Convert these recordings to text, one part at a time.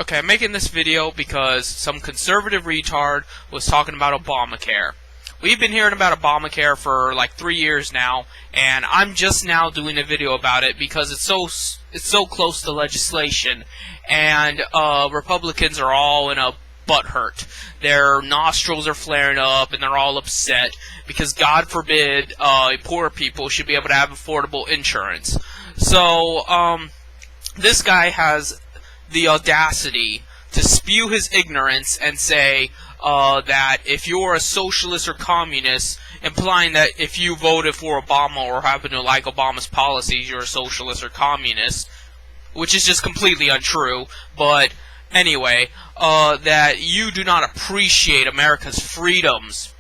Okay, I'm making this video because some conservative retard was talking about Obamacare. We've been hearing about Obamacare for like 3 years now, and I'm just now doing a video about it because it's so close to legislation, and Republicans are all in a butthurt. Their nostrils are flaring up, and they're all upset because God forbid poor people should be able to have affordable insurance. So this guy has the audacity to spew his ignorance and say that if you're a socialist or communist, implying that if you voted for Obama or happen to like Obama's policies, you're a socialist or communist, which is just completely untrue. But anyway, that you do not appreciate America's freedoms.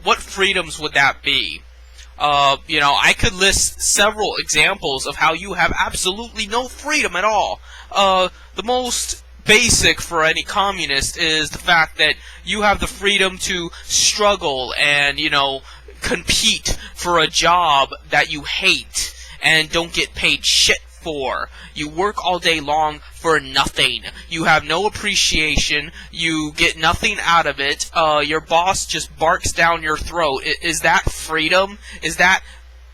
What freedoms would that be? I could list several examples of how you have absolutely no freedom at all. The most basic for any communist is the fact that you have the freedom to struggle and, compete for a job that you hate and don't get paid shit for. You work all day long for nothing. You have no appreciation. You get nothing out of it. Your boss just barks down your throat. Is that freedom? Is that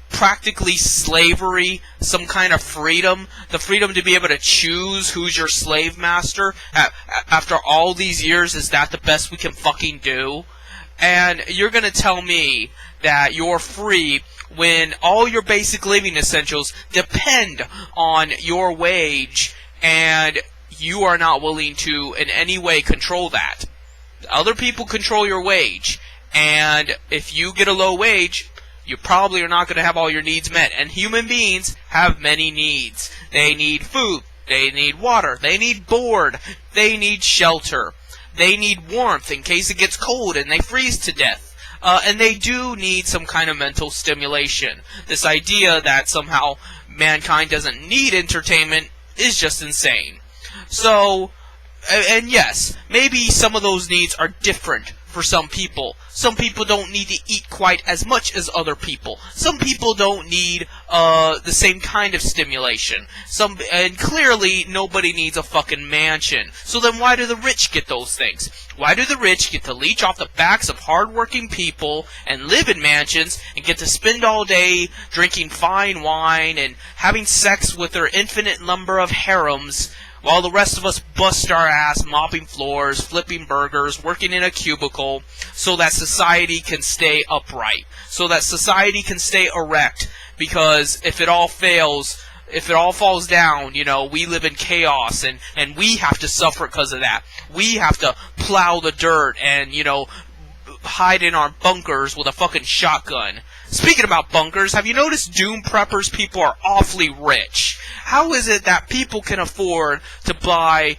practically slavery? Some kind of freedom? The freedom to be able to choose who's your slave master? After all these years, is that the best we can fucking do? And you're gonna tell me that you're free when all your basic living essentials depend on your wage, and you are not willing to in any way control that. Other people control your wage, and if you get a low wage, you probably are not going to have all your needs met. And human beings have many needs. They need food, they need water, they need board, they need shelter, they need warmth in case it gets cold and they freeze to death. And they do need some kind of mental stimulation. This idea that somehow mankind doesn't need entertainment is just insane. So, and yes, maybe some of those needs are different for some people. Some people don't need to eat quite as much as other people. Some people don't need the same kind of stimulation. And clearly nobody needs a fucking mansion. So then why do the rich get those things? Why do the rich get to leech off the backs of hardworking people and live in mansions and get to spend all day drinking fine wine and having sex with their infinite number of harems, while the rest of us bust our ass mopping floors, flipping burgers, working in a cubicle, so that society can stay upright, so that society can stay erect? Because if it all fails, if it all falls down, we live in chaos, and we have to suffer because of that. We have to plow the dirt and, hide in our bunkers with a fucking shotgun. Speaking about bunkers, have you noticed doom preppers people are awfully rich? How is it that people can afford to buy,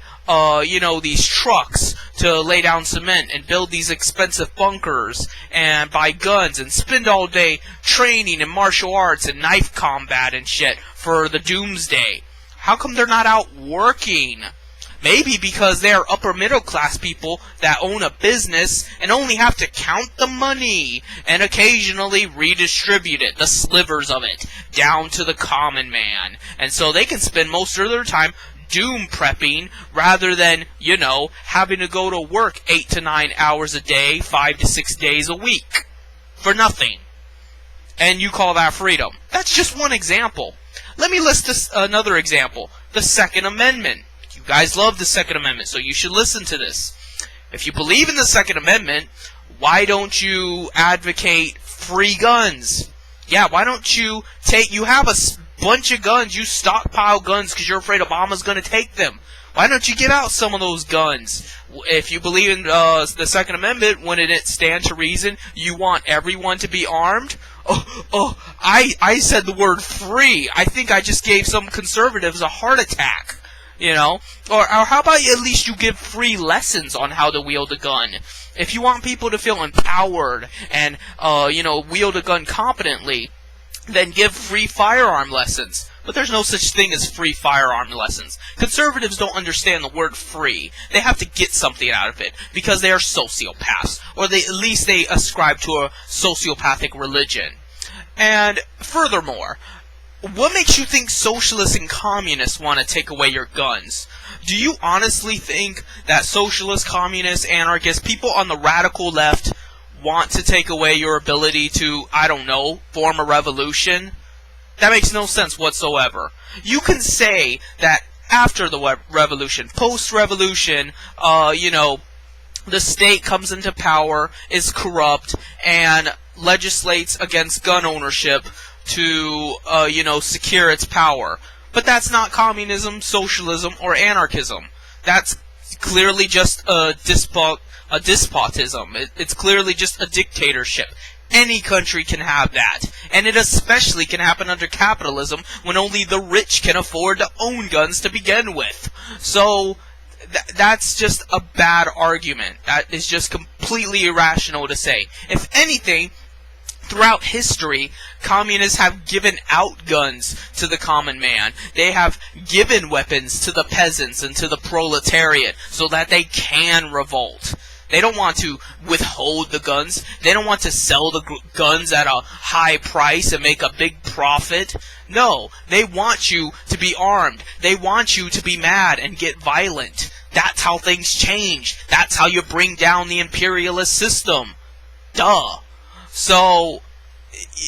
these trucks to lay down cement and build these expensive bunkers and buy guns and spend all day training in martial arts and knife combat and shit for the doomsday? How come they're not out working? Maybe because they are upper middle class people that own a business and only have to count the money and occasionally redistribute it, the slivers of it, down to the common man. And so they can spend most of their time doom prepping rather than, having to go to work 8 to 9 hours a day, 5 to 6 days a week for nothing. And you call that freedom? That's just one example. Let me list another example. The Second Amendment. You guys love the Second Amendment, so you should listen to this. If you believe in the Second Amendment, why don't you advocate free guns? Yeah, why don't you have a bunch of guns, you stockpile guns because you're afraid Obama's going to take them. Why don't you give out some of those guns? If you believe in the Second Amendment, wouldn't it stand to reason you want everyone to be armed? I said the word free. I think I just gave some conservatives a heart attack. Or how about at least you give free lessons on how to wield a gun? If you want people to feel empowered and, wield a gun competently, then give free firearm lessons. But there's no such thing as free firearm lessons. Conservatives don't understand the word free. They have to get something out of it because they are sociopaths, or at least they ascribe to a sociopathic religion. And furthermore, what makes you think socialists and communists want to take away your guns? Do you honestly think that socialists, communists, anarchists, people on the radical left want to take away your ability to, I don't know, form a revolution? That makes no sense whatsoever. You can say that after the revolution, post-revolution, the state comes into power, is corrupt, and legislates against gun ownership to, secure its power. But that's not communism, socialism, or anarchism. That's clearly just a despotism. It's clearly just a dictatorship. Any country can have that. And it especially can happen under capitalism when only the rich can afford to own guns to begin with. So, that's just a bad argument. That is just completely irrational to say. If anything, throughout history, communists have given out guns to the common man. They have given weapons to the peasants and to the proletariat so that they can revolt. They don't want to withhold the guns. They don't want to sell the guns at a high price and make a big profit. No, they want you to be armed. They want you to be mad and get violent. That's how things change. That's how you bring down the imperialist system. Duh. So,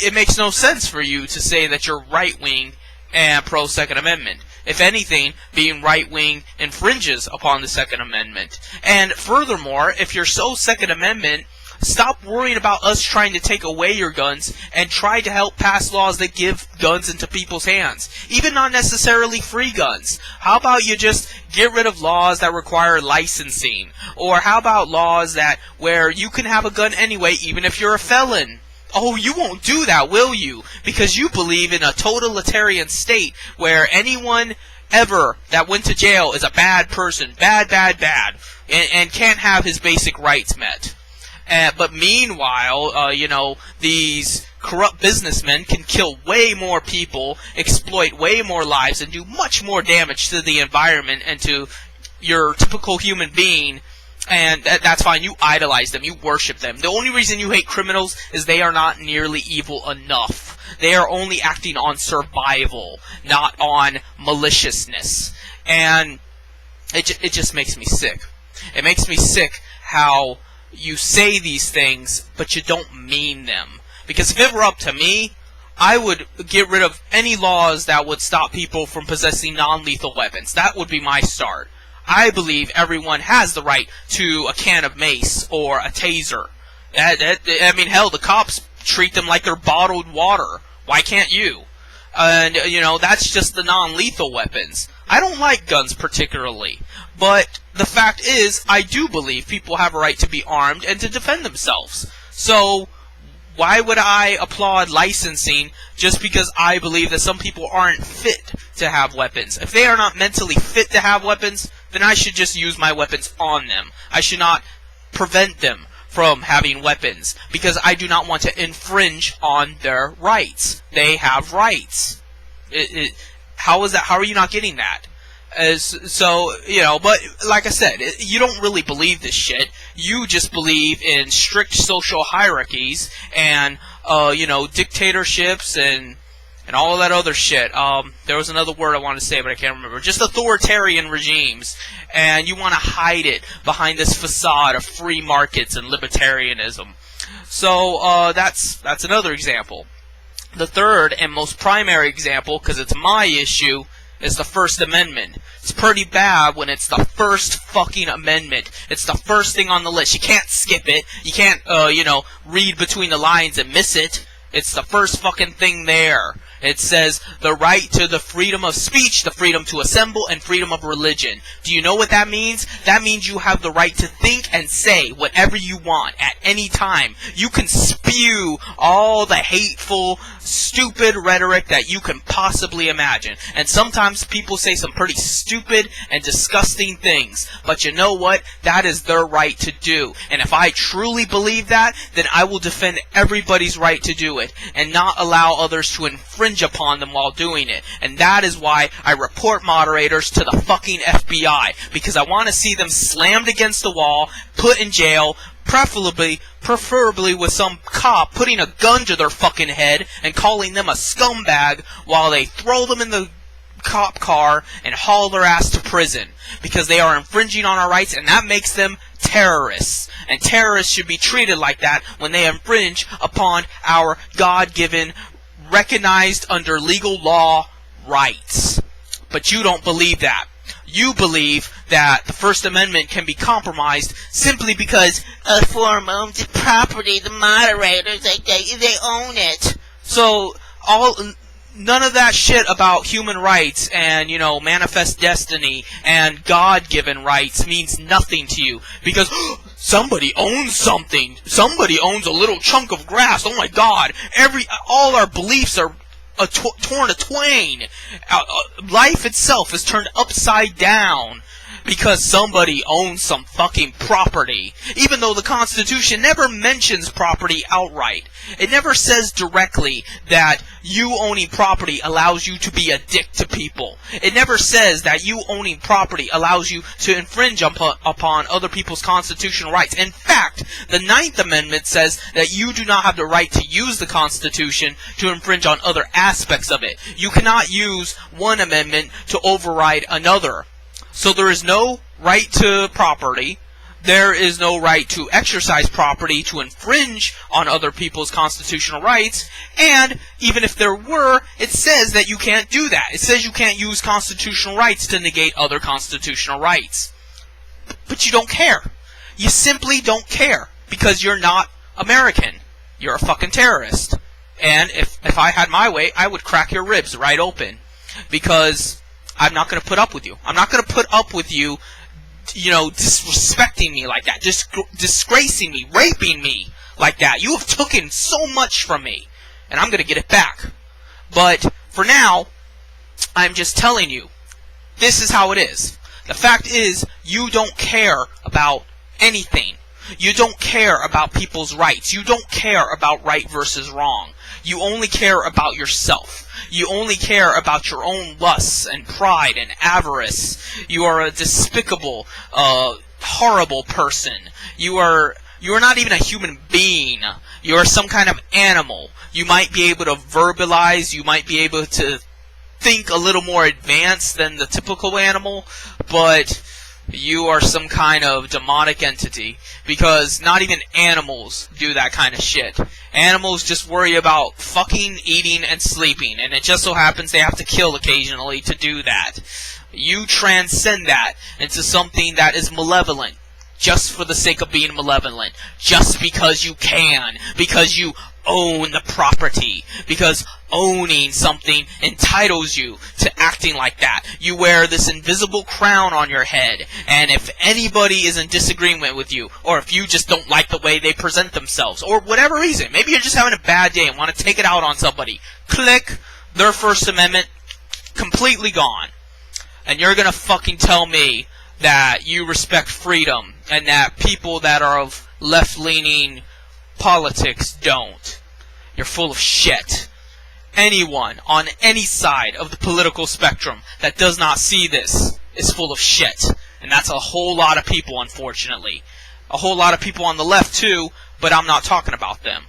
it makes no sense for you to say that you're right-wing and pro-Second Amendment. If anything, being right-wing infringes upon the Second Amendment. And furthermore, if you're so Second Amendment, stop worrying about us trying to take away your guns and try to help pass laws that give guns into people's hands. Even not necessarily free guns. How about you just get rid of laws that require licensing? Or how about laws where you can have a gun anyway even if you're a felon? Oh, you won't do that, will you? Because you believe in a totalitarian state where anyone ever that went to jail is a bad person. Bad, and can't have his basic rights met. But meanwhile, these corrupt businessmen can kill way more people, exploit way more lives, and do much more damage to the environment and to your typical human being. And that's fine. You idolize them. You worship them. The only reason you hate criminals is they are not nearly evil enough. They are only acting on survival, not on maliciousness. And it just makes me sick. It makes me sick how you say these things, but you don't mean them. Because if it were up to me, I would get rid of any laws that would stop people from possessing non-lethal weapons. That would be my start. I believe everyone has the right to a can of mace or a taser. Hell, the cops treat them like they're bottled water. Why can't you? And, that's just the non-lethal weapons. I don't like guns particularly, but the fact is, I do believe people have a right to be armed and to defend themselves. So, why would I applaud licensing just because I believe that some people aren't fit to have weapons? If they are not mentally fit to have weapons, then I should just use my weapons on them. I should not prevent them from having weapons, because I do not want to infringe on their rights. They have rights. How is that? How are you not getting that? But like I said, you don't really believe this shit. You just believe in strict social hierarchies and, dictatorships and all of that other shit. There was another word I wanted to say, but I can't remember. Just authoritarian regimes. And you want to hide it behind this facade of free markets and libertarianism. So, that's another example. The third and most primary example, because it's my issue, is the First Amendment. It's pretty bad when it's the first fucking amendment. It's the first thing on the list. You can't skip it. You can't, read between the lines and miss it. It's the first fucking thing there. It says the right to the freedom of speech, the freedom to assemble, and freedom of religion. Do you know what that means? That means you have the right to think and say whatever you want at any time. You can spew all the hateful, stupid rhetoric that you can possibly imagine. And sometimes people say some pretty stupid and disgusting things. But you know what? That is their right to do. And if I truly believe that, then I will defend everybody's right to do it and not allow others to infringe upon them while doing it. And that is why I report moderators to the fucking FBI, because I want to see them slammed against the wall, put in jail, preferably with some cop putting a gun to their fucking head and calling them a scumbag while they throw them in the cop car and haul their ass to prison because they are infringing on our rights, and that makes them terrorists. And terrorists should be treated like that when they infringe upon our God-given, recognized under legal law rights. But you don't believe that. You believe that the First Amendment can be compromised simply because a form owns property, the moderators, they own it. So none of that shit about human rights and, manifest destiny and God-given rights means nothing to you. Because somebody owns something. Somebody owns a little chunk of grass. Oh my God. All our beliefs are torn a twain. Life itself is turned upside down because somebody owns some fucking property. Even though the Constitution never mentions property outright. It never says directly that you owning property allows you to be a dick to people. It never says that you owning property allows you to infringe upon other people's constitutional rights. In fact, the 9th Amendment says that you do not have the right to use the Constitution to infringe on other aspects of it. You cannot use one amendment to override another. So there is no right to property. There is no right to exercise property to infringe on other people's constitutional rights. And even if there were, it says that you can't do that. It says you can't use constitutional rights to negate other constitutional rights. But you don't care. You simply don't care because you're not American. You're a fucking terrorist. And if I had my way, I would crack your ribs right open. Because I'm not going to put up with you. I'm not going to put up with you, disrespecting me like that. Disgracing me, raping me like that. You have taken so much from me, and I'm going to get it back. But for now, I'm just telling you, this is how it is. The fact is, you don't care about anything. You don't care about people's rights. You don't care about right versus wrong. You only care about yourself. You only care about your own lusts and pride and avarice. You are a despicable, horrible person. You are not even a human being. You are some kind of animal. You might be able to verbalize. You might be able to think a little more advanced than the typical animal, but you are some kind of demonic entity, because not even animals do that kind of shit. Animals just worry about fucking, eating, and sleeping, and it just so happens they have to kill occasionally to do that. You transcend that into something that is malevolent, just for the sake of being malevolent, just because you can, because you own the property, because owning something entitles you to acting like that. You wear this invisible crown on your head, and if anybody is in disagreement with you, or if you just don't like the way they present themselves, or whatever reason, maybe you're just having a bad day and want to take it out on somebody, click, their First Amendment, completely gone. And you're gonna fucking tell me that you respect freedom, and that people that are of left-leaning politics don't. You're full of shit. Anyone on any side of the political spectrum that does not see this is full of shit. And that's a whole lot of people, unfortunately. A whole lot of people on the left, too, but I'm not talking about them.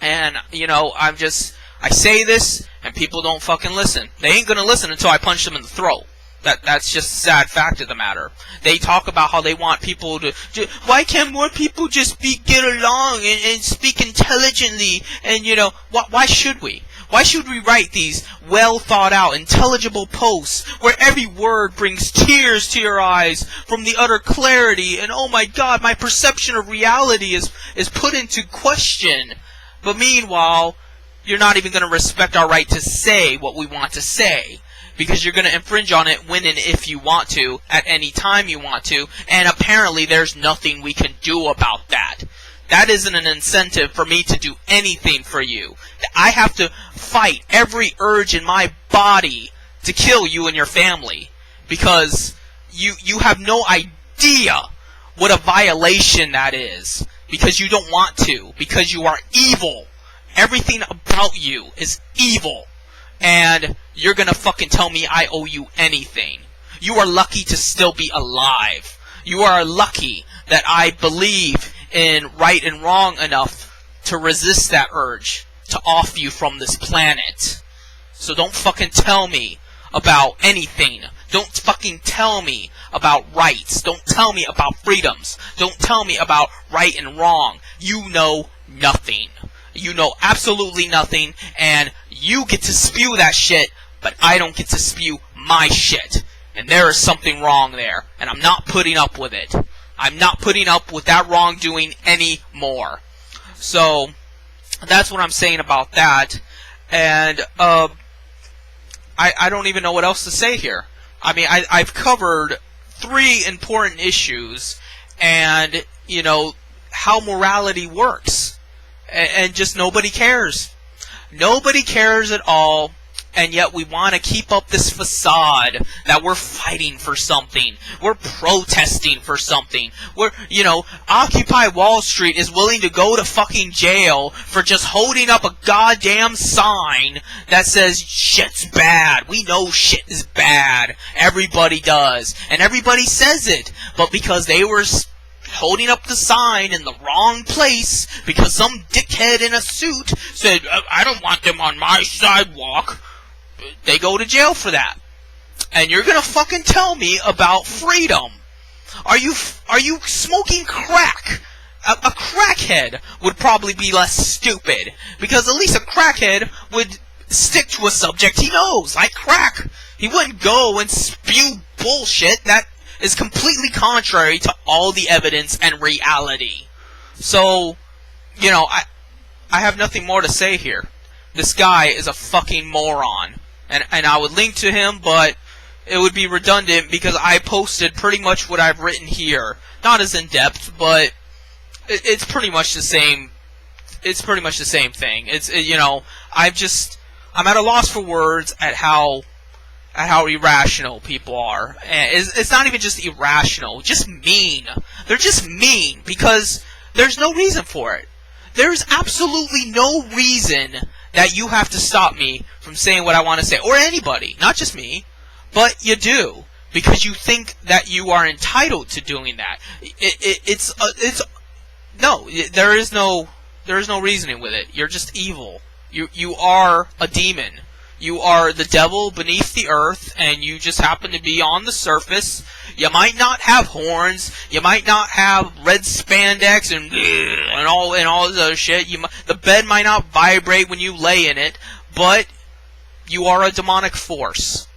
And, I say this, and people don't fucking listen. They ain't gonna listen until I punch them in the throat. That's just a sad fact of the matter. They talk about how they want people to why can't more people just get along and speak intelligently? And, why should we? Why should we write these well thought out, intelligible posts where every word brings tears to your eyes from the utter clarity, and oh my God, my perception of reality is put into question. But meanwhile, you're not even going to respect our right to say what we want to say, because you're going to infringe on it when and if you want to, at any time you want to, and apparently there's nothing we can do about that. That isn't an incentive for me to do anything for you. I have to fight every urge in my body to kill you and your family, because you have no idea what a violation that is, because you don't want to, because you are evil. Everything about you is evil. And you're gonna fucking tell me I owe you anything. You are lucky to still be alive. You are lucky that I believe in right and wrong enough to resist that urge to off you from this planet. So don't fucking tell me about anything. Don't fucking tell me about rights. Don't tell me about freedoms. Don't tell me about right and wrong. You know nothing. You know absolutely nothing, and you get to spew that shit, but I don't get to spew my shit. And there is something wrong there, and I'm not putting up with it. I'm not putting up with that wrongdoing anymore. So, that's what I'm saying about that. And, I don't even know what else to say here. I mean, I've covered 3 important issues, and, you know, how morality works. And just nobody cares. Nobody cares at all, and yet we want to keep up this facade that we're fighting for something. We're protesting for something. We're, you know, Occupy Wall Street is willing to go to fucking jail for just holding up a goddamn sign that says shit's bad. We know shit is bad. Everybody does. And everybody says it. But because they were holding up the sign in the wrong place because some dickhead in a suit said, I don't want them on my sidewalk, they go to jail for that. And you're gonna fucking tell me about freedom? Are you smoking crack? A crackhead would probably be less stupid, because at least a crackhead would stick to a subject he knows, like crack. He wouldn't go and spew bullshit that is completely contrary to all the evidence and reality. So, you know, I have nothing more to say here. This guy is a fucking moron. And I would link to him, but it would be redundant because I posted pretty much what I've written here. Not as in-depth, but it's pretty much the same. It's pretty much the same thing. It's, you know, I'm at a loss for words at how irrational people are. And it's not even just irrational, just mean. They're just mean because there's no reason for it. There's absolutely no reason that you have to stop me from saying what I want to say, or anybody, not just me, but you do, because you think that you are entitled to doing that. No, there is no reasoning with it. You're just evil. You are a demon. You are the devil beneath the earth, and you just happen to be on the surface. You might not have horns. You might not have red spandex and all this other shit. The bed might not vibrate when you lay in it, but you are a demonic force.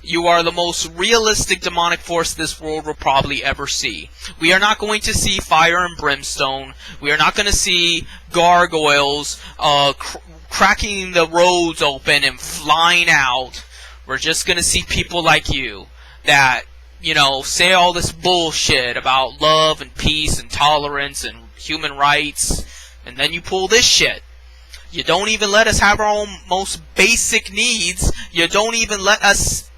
You are the most realistic demonic force this world will probably ever see. We are not going to see fire and brimstone. We are not going to see gargoyles cracking the roads open and flying out. We're just going to see people like you that, you know, say all this bullshit about love and peace and tolerance and human rights, and then you pull this shit. You don't even let us have our own most basic needs. You don't even let us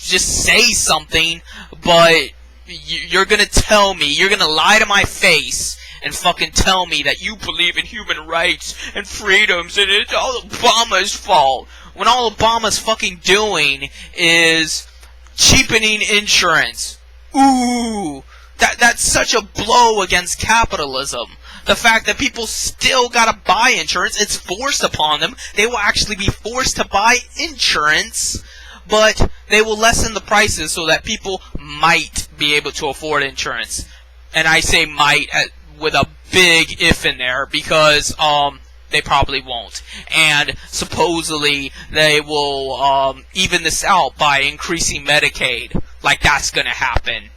just say something, but you're going to tell me, you're going to lie to my face and fucking tell me that you believe in human rights and freedoms and it's all Obama's fault, when all Obama's fucking doing is cheapening insurance. Ooh, that's such a blow against capitalism. The fact that people still gotta buy insurance, it's forced upon them. They will actually be forced to buy insurance, but they will lessen the prices so that people might be able to afford insurance. And I say might with a big if in there, because they probably won't. And supposedly they will even this out by increasing Medicaid. Like that's gonna happen.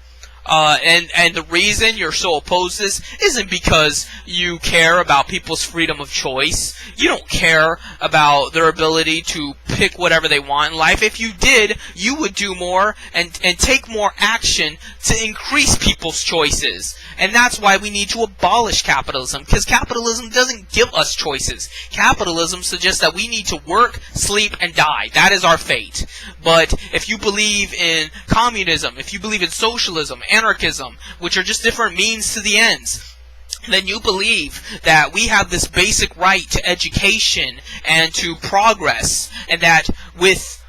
And the reason you're so opposed to this isn't because you care about people's freedom of choice. You don't care about their ability to pick whatever they want in life. If you did, you would do more and take more action to increase people's choices. And that's why we need to abolish capitalism, because capitalism doesn't give us choices. Capitalism suggests that we need to work, sleep, and die. That is our fate. But if you believe in communism, if you believe in socialism, anarchism, which are just different means to the ends, then you believe that we have this basic right to education and to progress, and that with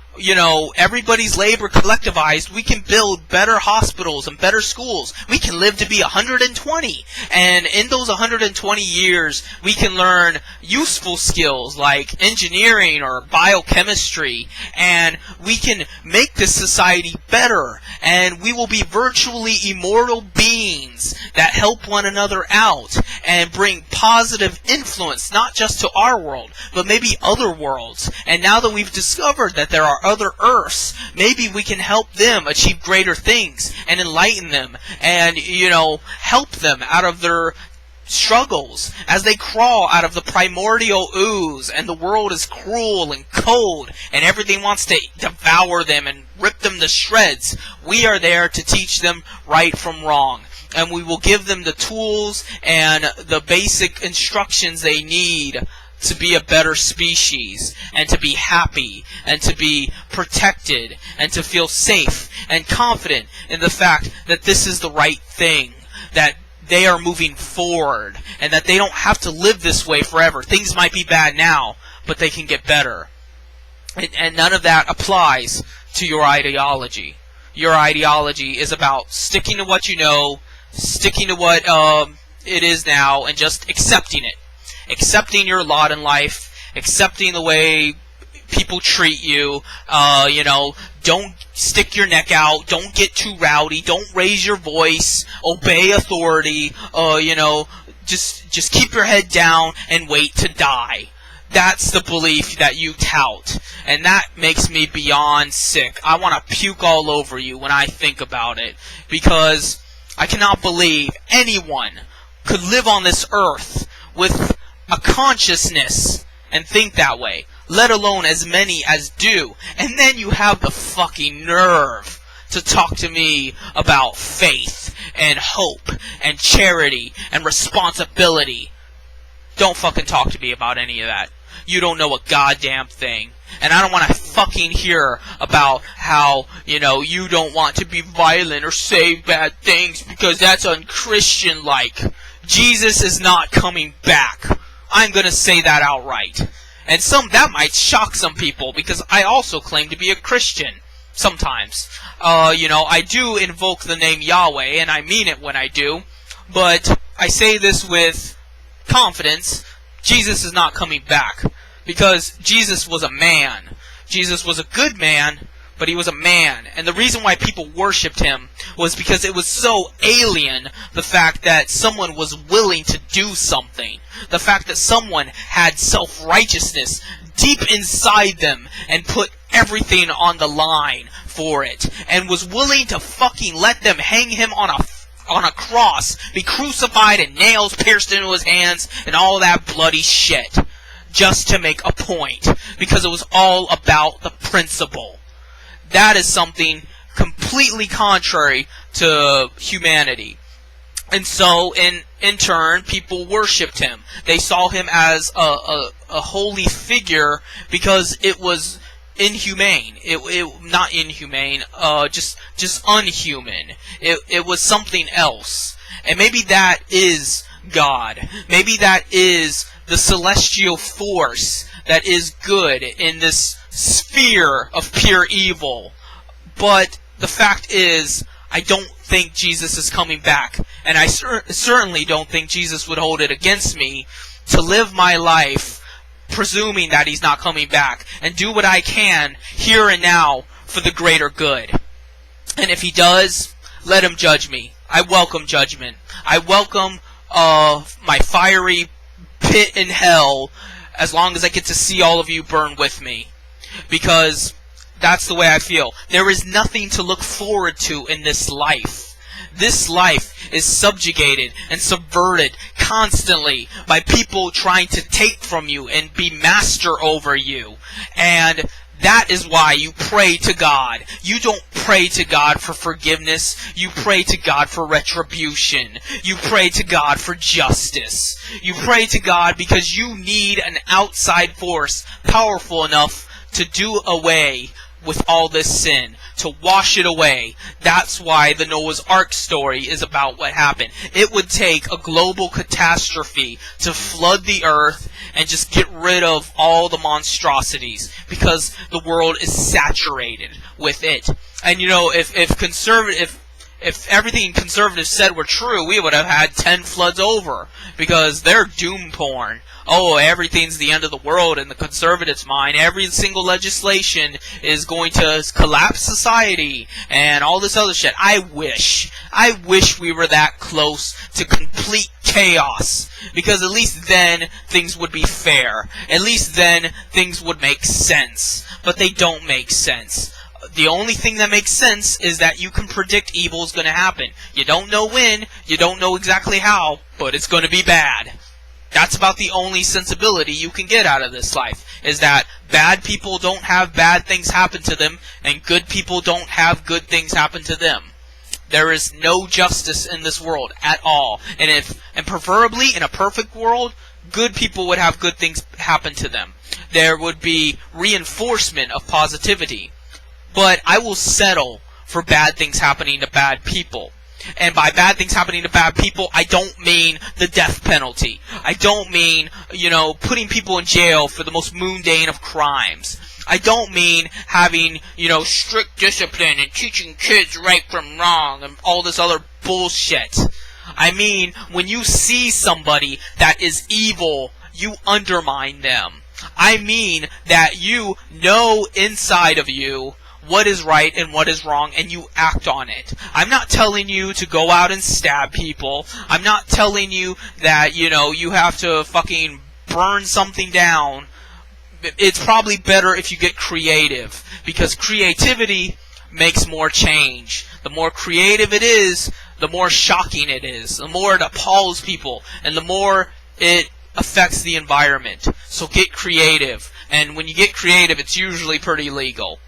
everybody's labor collectivized, we can build better hospitals and better schools. We can live to be 120. And in those 120 years, we can learn useful skills like engineering or biochemistry. And we can make this society better. And we will be virtually immortal beings that help one another out and bring positive influence, not just to our world, but maybe other worlds. And now that we've discovered that there are other Earths, maybe we can help them achieve greater things and enlighten them and, help them out of their struggles as they crawl out of the primordial ooze and the world is cruel and cold and everything wants to devour them and rip them to shreds. We are there to teach them right from wrong. And we will give them the tools and the basic instructions they need to be a better species, and to be happy, and to be protected, and to feel safe and confident in the fact that this is the right thing, that they are moving forward, and that they don't have to live this way forever. Things might be bad now, but they can get better. And none of that applies to your ideology. Your ideology is about sticking to what you know, sticking to what it is now, and just accepting it. Accepting your lot in life, accepting the way people treat you, don't stick your neck out, don't get too rowdy, don't raise your voice, obey authority, just keep your head down and wait to die. That's the belief that you tout, and that makes me beyond sick. I want to puke all over you when I think about it, because I cannot believe anyone could live on this earth with a consciousness and think that way, let alone as many as do. And then you have the fucking nerve to talk to me about faith and hope and charity and responsibility. Don't fucking talk to me about any of that. You don't know a goddamn thing. And I don't want to fucking hear about how, you don't want to be violent or say bad things because that's unchristian-like. Jesus is not coming back. I'm going to say that outright. And that might shock some people, because I also claim to be a Christian sometimes. I do invoke the name Yahweh, and I mean it when I do. But I say this with confidence. Jesus is not coming back, because Jesus was a man. Jesus was a good man, but he was a man. And the reason why people worshipped him was because it was so alien, the fact that someone was willing to do something. The fact that someone had self-righteousness deep inside them and put everything on the line for it. And was willing to fucking let them hang him on a cross, be crucified and nails pierced into his hands and all that bloody shit. Just to make a point. Because it was all about the principle. That is something completely contrary to humanity. And so, in turn, people worshipped him. They saw him as a holy figure because it was inhumane. Not inhumane, just unhuman. It was something else. And maybe that is God. Maybe that is the celestial force that is good in this sphere of pure evil. But the fact is, I don't think Jesus is coming back. And I certainly don't think Jesus would hold it against me to live my life presuming that he's not coming back, and do what I can here and now for the greater good. And if he does, let him judge me. I welcome judgment. I welcome my fiery pit in hell, as long as I get to see all of you burn with me. Because that's the way I feel. There is nothing to look forward to in this life. This life is subjugated and subverted constantly by people trying to take from you and be master over you. And that is why you pray to God. You don't pray to God for forgiveness. You pray to God for retribution. You pray to God for justice. You pray to God because you need an outside force powerful enough to do away with all this sin, to wash it away. That's why the Noah's Ark story is about what happened. It would take a global catastrophe to flood the earth and just get rid of all the monstrosities, because the world is saturated with it. And if everything conservatives said were true, we would have had 10 floods over, because they're doom porn. Oh, everything's the end of the world in the conservatives' mind. Every single legislation is going to collapse society and all this other shit. I wish we were that close to complete chaos, because at least then things would be fair. At least then things would make sense. But they don't make sense. The only thing that makes sense is that you can predict evil is going to happen. You don't know when, you don't know exactly how, but it's going to be bad. That's about the only sensibility you can get out of this life, is that bad people don't have bad things happen to them, and good people don't have good things happen to them. There is no justice in this world at all. And preferably in a perfect world, good people would have good things happen to them. There would be reinforcement of positivity. But I will settle for bad things happening to bad people. And by bad things happening to bad people, I don't mean the death penalty. I don't mean, putting people in jail for the most mundane of crimes. I don't mean having, strict discipline and teaching kids right from wrong and all this other bullshit. I mean, when you see somebody that is evil, you undermine them. I mean that you know inside of you what is right and what is wrong, and you act on it. I'm not telling you to go out and stab people. I'm not telling you that, you have to fucking burn something down. It's probably better if you get creative, because creativity makes more change. The more creative it is, the more shocking it is. The more it appalls people, and the more it affects the environment. So get creative. And when you get creative, it's usually pretty legal.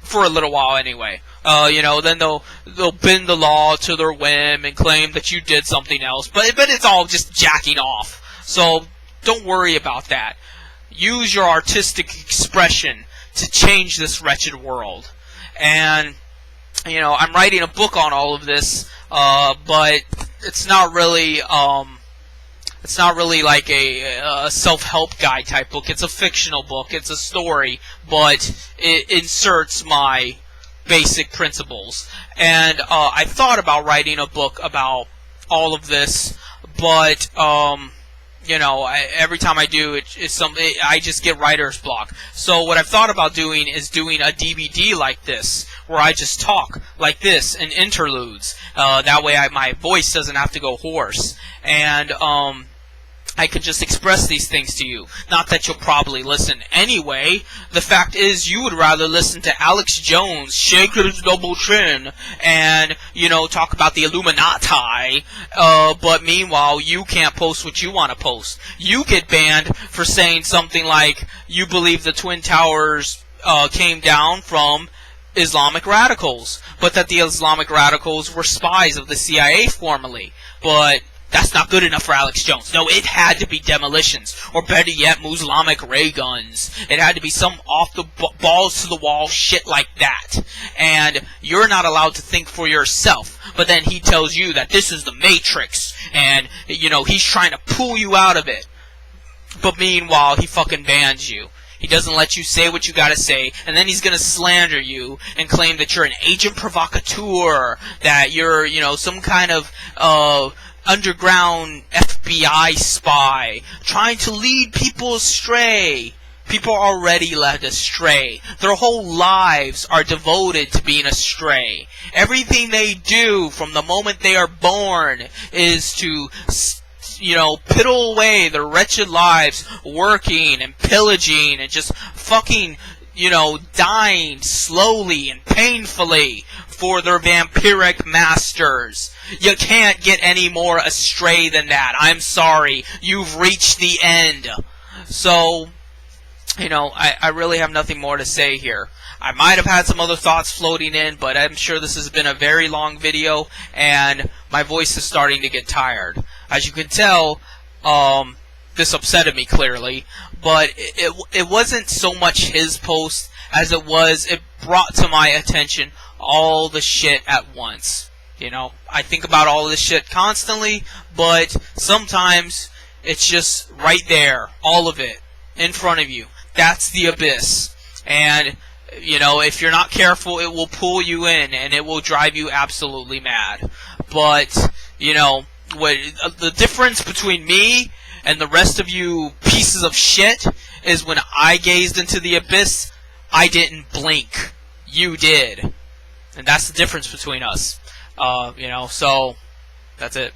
For a little while anyway. Then they'll bend the law to their whim and claim that you did something else. But it's all just jacking off. So don't worry about that. Use your artistic expression to change this wretched world. And, I'm writing a book on all of this, but it's not really like a self-help guide type book. It's a fictional book. It's a story, but it inserts my basic principles. And I thought about writing a book about all of this, but every time I do, I just get writer's block. So what I've thought about doing is doing a DVD like this, where I just talk like this in interludes. That way my voice doesn't have to go hoarse. And I can just express these things to you. Not that you'll probably listen anyway. The fact is, you would rather listen to Alex Jones shake his double chin and, talk about the Illuminati. But meanwhile, you can't post what you want to post. You get banned for saying something like, you believe the Twin Towers came down from Islamic radicals, but that the Islamic radicals were spies of the CIA formerly. But that's not good enough for Alex Jones. No, it had to be demolitions, or better yet, Muslimic ray guns. It had to be some off the balls to the wall shit like that. And you're not allowed to think for yourself. But then he tells you that this is the Matrix, and he's trying to pull you out of it. But meanwhile, he fucking bans you. He doesn't let you say what you gotta say, and then he's gonna slander you and claim that you're an agent provocateur, that you're, some kind of underground FBI spy trying to lead people astray. People are already led astray. Their whole lives are devoted to being astray. Everything they do from the moment they are born is to piddle away their wretched lives working and pillaging and just fucking, dying slowly and painfully for their vampiric masters. You can't get any more astray than that. I'm sorry. You've reached the end. So, I really have nothing more to say here. I might have had some other thoughts floating in, but I'm sure this has been a very long video, and my voice is starting to get tired. As you can tell, this upsetted me clearly, but it wasn't so much his post as it brought to my attention all the shit at once. I think about all this shit constantly, but sometimes It's just right there, all of it, in front of you. That's the abyss. And, you know, if you're not careful, it will pull you in, and it will drive you absolutely mad. But, you know, the difference between me and the rest of you pieces of shit is when I gazed into the abyss, I didn't blink. You did. And that's the difference between us. You know, so that's it.